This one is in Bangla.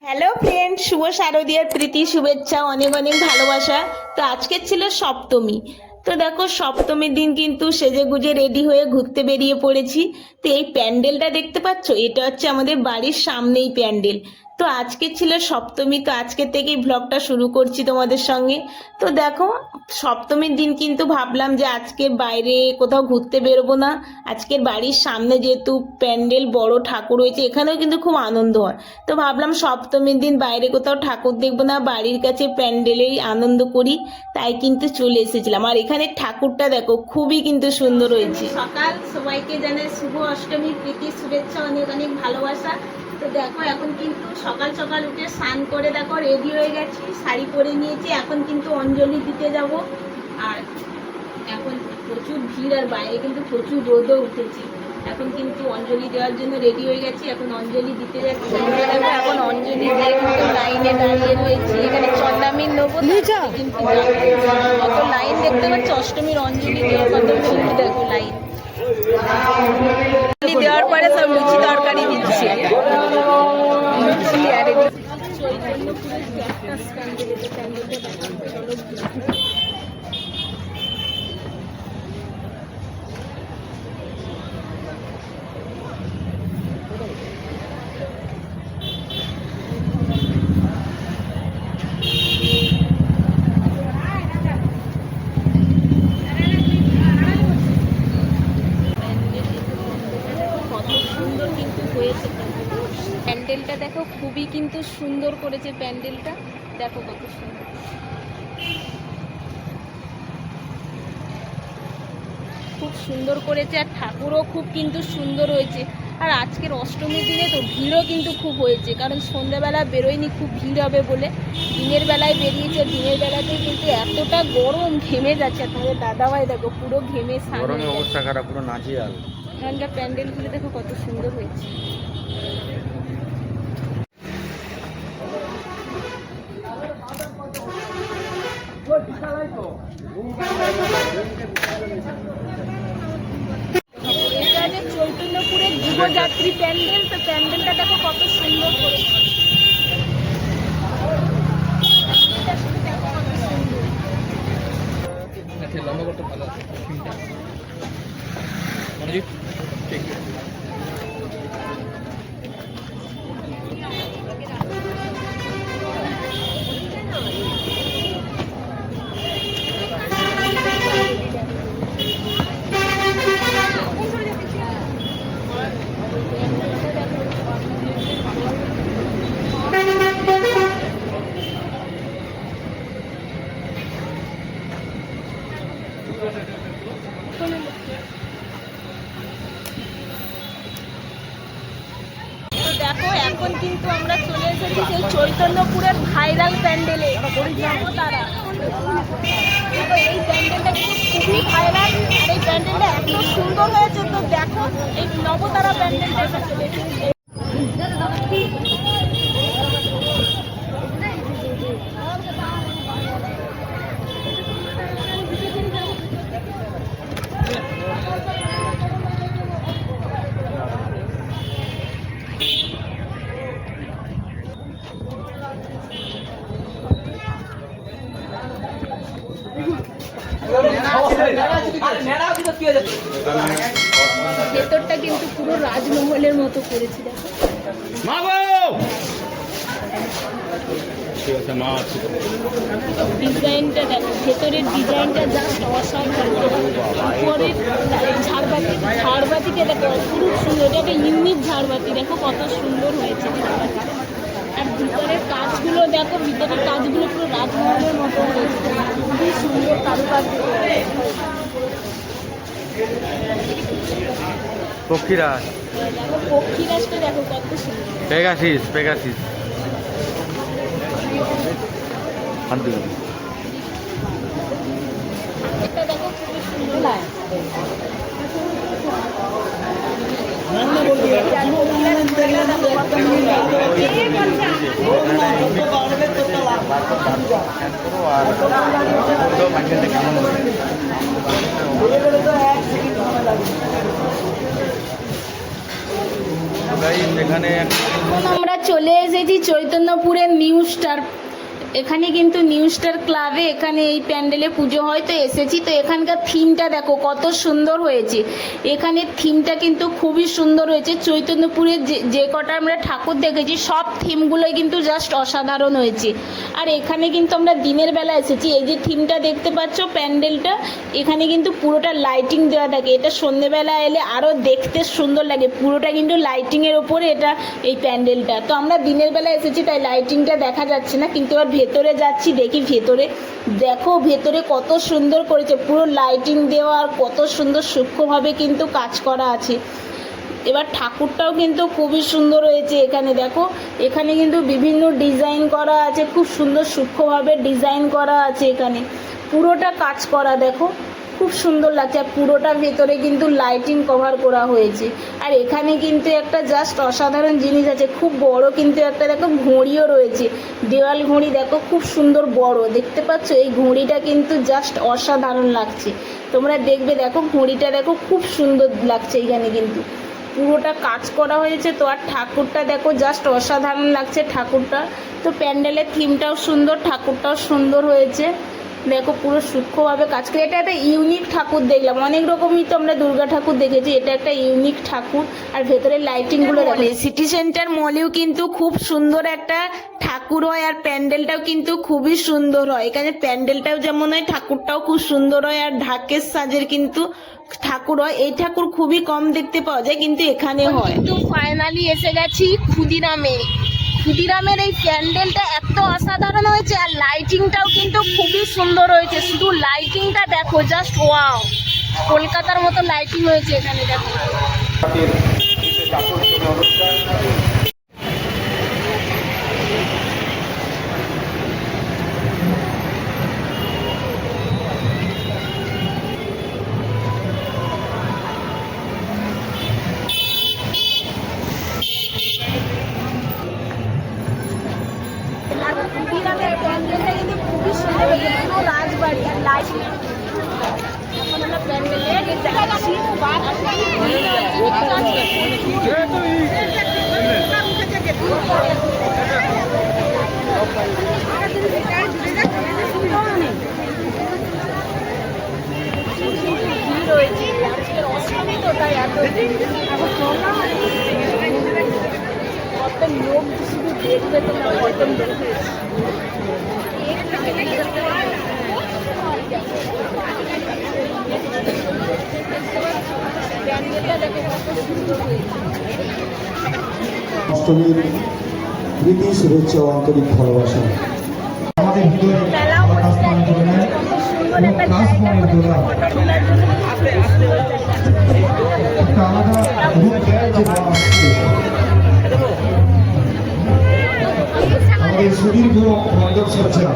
হ্যালো ফ্রেন্ড, শুভ শারদীয়ার প্রীতি শুভেচ্ছা, অনেক অনেক ভালোবাসা। তো আজকে ছিল সপ্তমী। তো দেখো, সপ্তমীর দিন কিন্তু সেজে গুজে রেডি হয়ে ঘুরতে বেরিয়ে পড়েছি। তো এই প্যান্ডেলটা দেখতে পাচ্ছ, এটা হচ্ছে আমাদের বাড়ির সামনেই প্যান্ডেল। তো আজকে ছিল সপ্তমী, তো আজকে থেকেই ব্লগটা শুরু করছি তোমাদের সঙ্গে। তো দেখো, সপ্তমীর দিন কিন্তু ভাবলাম যে আজকে বাইরে কোথাও ঘুরতে বেরোবো না। আজকের বাড়ির সামনে যেহেতু প্যান্ডেল, বড় ঠাকুর হয়েছে, এখানেও কিন্তু খুব আনন্দ হয়। তো ভাবলাম সপ্তমীর দিন বাইরে কোথাও ঠাকুর দেখবো না, বাড়ির কাছে প্যান্ডেলেই আনন্দ করি। তাই কিন্তু চলে এসেছিলাম। আর এখানে ঠাকুরটা দেখো, খুবই কিন্তু সুন্দর হয়েছে। সকাল সবাইকে জানাই শুভ অষ্টমী প্রীতি শুভেচ্ছা, অনেক অনেক ভালোবাসা। তো দেখো, এখন কিন্তু সকাল সকাল উঠে স্নান করে দেখো রেডি হয়ে গেছি, শাড়ি পরে নিয়েছি। এখন কিন্তু অঞ্জলি দিতে যাব। আর এখন প্রচুর ভিড়, আর বাইরে কিন্তু প্রচুর রোদও উঠেছে। এখন কিন্তু অঞ্জলি দেওয়ার জন্য রেডি হয়ে গেছি, এখন অঞ্জলি দিতে যাচ্ছি। এখন অঞ্জলি দিয়ে কিন্তু লাইনে দাঁড়িয়ে রয়েছি। এখানে চন্দামির নেবো, কিন্তু কত লাইন দেখতে পাচ্ছি। অষ্টমীর অঞ্জলি দেওয়ার কত ভিড় দেখো, লাইন দেওয়ার পরে সব লুচি তরকারি দিচ্ছে। প্যান্ডেলটা দেখো, খুবই কিন্তু সুন্দর করেছে প্যান্ডেলটা। দেখো কত সুন্দর, খুব সুন্দর করেছে। আর ঠাকুরও খুব কিন্তু সুন্দর হয়েছে। আর আজকের অষ্টমীর দিনে তো ভিড়ও কিন্তু খুব হয়েছে, কারণ সন্ধ্যাবেলা বেরোয়নি, খুব ভিড় হবে বলে দিনের বেলায় বেরিয়েছে। দিনের বেলাতে কিন্তু এতটা গরম, ঘেমে যাচ্ছে। তাহলে দাদাভাই দেখো পুরো ঘেমে গরমে অবস্থা খারাপ, পুরো নাজেহাল। এখানকার প্যান্ডেলগুলো দেখো কত সুন্দর হয়েছে। এটা যে চৈতন্যপুরের যুবযাত্রী প্যান্ডেল, তো প্যান্ডেলটা দেখো কত সুন্দর করেছে। দেখো, এখন কিন্তু আমরা চলে এসেছি সেই চৈতন্যপুরের ভাইরাল প্যান্ডেলে, নবতারা। এই প্যান্ডেলটা কিন্তু খুবই ভাইরাল, আর এই প্যান্ডেলটা এত সুন্দর হয়েছে। তো দেখো, এই নবতারা প্যান্ডেলটা এসেছে। ভেতরটা কিন্তু পুরো রাজমহলের মতো করেছি দেখো। ডিজাইনটা দেখো, ভেতরের ডিজাইনটা জাস্ট অসাধারণ। উপরের ঝাড়বাতিটা দেখো খুব সুন্দর, এটা একটা ইউনিক ঝাড়বাতি। দেখো কত সুন্দর হয়েছে ঝাড়বাতি। আর ভিতরের কাজগুলো দেখো, ভিতরের কাজগুলো পুরো রাজমহলের মতো হয়েছে, খুবই সুন্দর কারুকার্য। পক্ষীরাজ, দেখো পক্ষীরাজটা দেখো কত সুন্দর। পেগাসিস পেগাসিস এটা দেখো খুবই সুন্দর। গাইস এখানে এখন আমরা চলে এসেছি চৈতন্যপুরের নিউ স্টার, এখানে কিন্তু নিউ স্টার ক্লাবে এখানে এই প্যান্ডেলে পুজো হয়, তো এসেছি। তো এখানকার থিমটা দেখো কত সুন্দর হয়েছে, এখানে থিমটা কিন্তু খুবই সুন্দর হয়েছে। চৈতন্যপুরের যে কটা আমরা ঠাকুর দেখেছি সব থিমগুলোই কিন্তু জাস্ট অসাধারণ হয়েছে। আর এখানে কিন্তু আমরা দিনের বেলা এসেছি, এই যে থিমটা দেখতে পাচ্ছ প্যান্ডেলটা, এখানে কিন্তু পুরোটা লাইটিং দেওয়া থাকে, এটা সন্ধেবেলা এলে আরও দেখতে সুন্দর লাগে, পুরোটা কিন্তু লাইটিংয়ের ওপরে এটা এই প্যান্ডেলটা। তো আমরা দিনের বেলা এসেছি তাই লাইটিংটা দেখা যাচ্ছে না, কিন্তু আর ভেতরে যাচ্ছি, দেখি ভেতরে, দেখো ভেতরে কত সুন্দর করেছে, পুরো লাইটিং দেওয়া আর কত সুন্দর সূক্ষ্মভাবে কিন্তু কাজ করা আছে। এবার ঠাকুরটাও কিন্তু খুবই সুন্দর হয়েছে, এখানে দেখো এখানে কিন্তু বিভিন্ন ডিজাইন করা আছে, খুব সুন্দর সূক্ষ্মভাবে ডিজাইন করা আছে, এখানে পুরোটা কাজ করা দেখো খুব সুন্দর লাগছে। আর পুরোটা ভেতরে কিন্তু লাইটিং কভার করা হয়েছে। আর এখানে কিন্তু একটা জাস্ট অসাধারণ জিনিস আছে, খুব বড় কিন্তু একটা দেখো ঘড়িও রয়েছে, দেওয়াল ঘড়ি দেখো খুব সুন্দর বড়, দেখতে পাচ্ছ এই ঘড়িটা কিন্তু জাস্ট অসাধারণ লাগছে, তোমরা দেখবে দেখো ঘড়িটা দেখো খুব সুন্দর লাগছে, এখানে কিন্তু পুরোটা কাজ করা হয়েছে। তো আর ঠাকুরটা দেখো জাস্ট অসাধারণ লাগছে ঠাকুরটা। তো প্যান্ডেলের থিমটাও সুন্দর, ঠাকুরটাও সুন্দর হয়েছে, দেখো পুরো সূক্ষ্মভাবে কাজ করে। এটা একটা ইউনিক ঠাকুর দেখলাম, অনেক রকমই তো আমরা দুর্গা ঠাকুর দেখেছি, এটা একটা ইউনিক ঠাকুর। আর ভেতরে লাইটিংগুলো দেখো, সিটি সেন্টার মলেও কিন্তু খুব সুন্দর একটা ঠাকুর হয়, আর প্যান্ডেলটাও কিন্তু খুবই সুন্দর হয়, এখানে প্যান্ডেলটাও যেমন হয় ঠাকুরটাও খুব সুন্দর হয়। আর ঢাকের সাজের কিন্তু ঠাকুর হয়, এই ঠাকুর খুবই কম দেখতে পাওয়া যায় কিন্তু এখানে হয়। কিন্তু ফাইনালি এসে গেছি ক্ষুদিরামে। ক্ষুদিরামের এই প্যান্ডেলটা এত অসাধারণ হয়েছে, আর লাইটিংটাও কিন্তু খুবই সুন্দর হয়েছে, শুধু লাইটিংটা দেখো জাস্ট ওয়াও, কলকাতার মতো লাইটিং হয়েছে এখানে দেখো। আর ক্ষুদিরামের প্যান্ডেলটা কিন্তু খুবই সুন্দর হয়েছে, পুরো রাজবাড়ি আর লাইটিং। এখন আমরা প্যান্ডেলে যাচ্ছি। ভিড় হয়েছে আজকের অষ্টমী, তো তাই এত কত লোক শুধু দেখবে তোমরা, কত লোক হয়েছে। অষ্টমীর প্রীতি শুভেচ্ছা ও আন্তরিক ভালোবাসা আমাদের ভিতরে আকাশ পানি করে নেয় এবং ক্লাস মনের দ্বারা একটা আলাদা রূপ দেয় যে বাবা আসছে। আমাদের সুদীর্ঘ মণ্ডপ সজ্জা